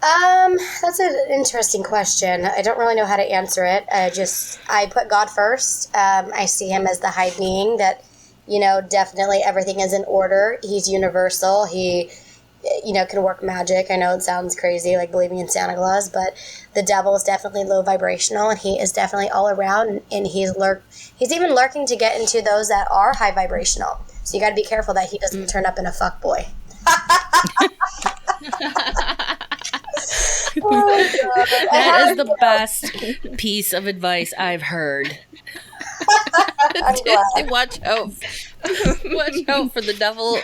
That's an interesting question. I don't really know how to answer it. I put God first. I see him as the high being that, definitely everything is in order. He's universal. He, can work magic. I know it sounds crazy, like believing in Santa Claus, but the devil is definitely low vibrational, and he is definitely all around, and he's even lurking to get into those that are high vibrational. So you got to be careful that he doesn't turn up in a fuck boy. That is the best piece of advice I've heard. Watch out for the devil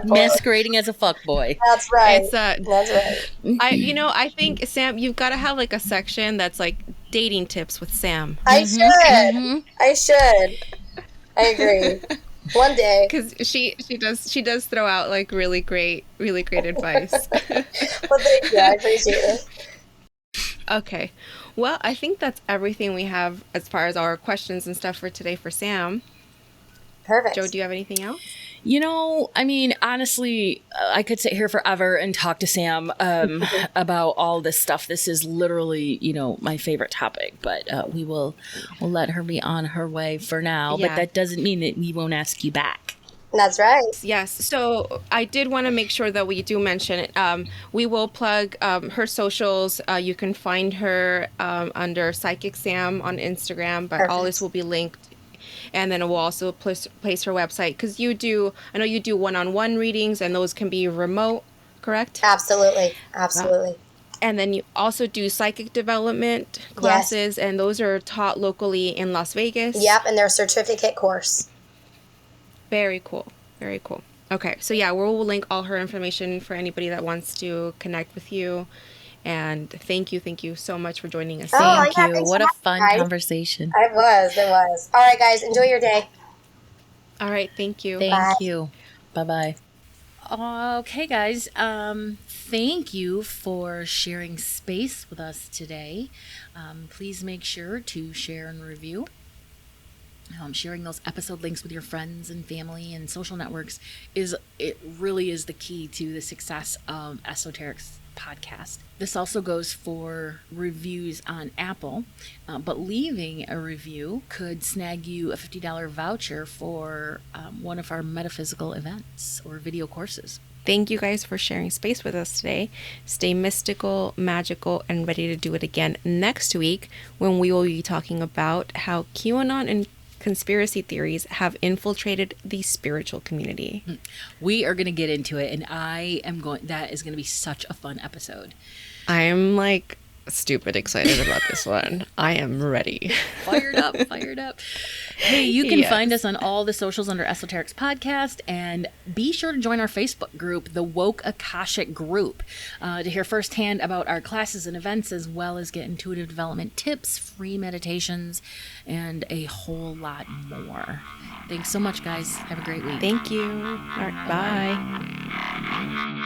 masquerading as a fuckboy. That's right. That's right. I think, Sam, you've got to have like a section that's like dating tips with Sam. I should. I agree. One day, because she does throw out like really great advice. Well, thank you. I appreciate it. Okay, well, I think that's everything we have as far as our questions and stuff for today for Sam. Perfect. Joe, do you have anything else? I mean, honestly, I could sit here forever and talk to Sam about all this stuff. This is literally, my favorite topic, but we'll let her be on her way for now. Yeah. But that doesn't mean that we won't ask you back. That's right. Yes. So I did want to make sure that we do mention it. We will plug her socials. You can find her under Psychic Sam on Instagram, but all this Perfect. will be linked. And then we'll also place her website because I know you do one-on-one readings and those can be remote, correct? Absolutely. Uh, Absolutely. and then you also do psychic development Yes. classes, and those are taught locally in Las Vegas. Yep. And their certificate course. Very cool. Very cool. Okay, so yeah, we'll link all her information for anybody that wants to connect with you. And thank you so much for joining us Oh, today. Thank yeah. you. Thanks for What a having fun me, guys. conversation. It was. It was. All right, guys. Enjoy your day. All right, thank you. Bye. Thank you. Bye bye. Okay, guys. Thank you for sharing space with us today. Please make sure to share and review. Sharing those episode links with your friends and family and social networks really is the key to the success of Esoteric's podcast. This also goes for reviews on Apple, but leaving a review could snag you a $50 voucher for one of our metaphysical events or video courses. Thank you guys for sharing space with us today. Stay mystical, magical, and ready to do it again next week when we will be talking about how QAnon and conspiracy theories have infiltrated the spiritual community. We are going to get into it, and that is going to be such a fun episode. I'm like stupid excited about this one. I am ready. Fired up. Hey, you can find us on all the socials under Esoteric's podcast, and be sure to join our Facebook group, the Woke Akashic Group, to hear firsthand about our classes and events, as well as get intuitive development tips, free meditations, and a whole lot more. Thanks so much, guys. Have a great week. Thank you. All right, bye.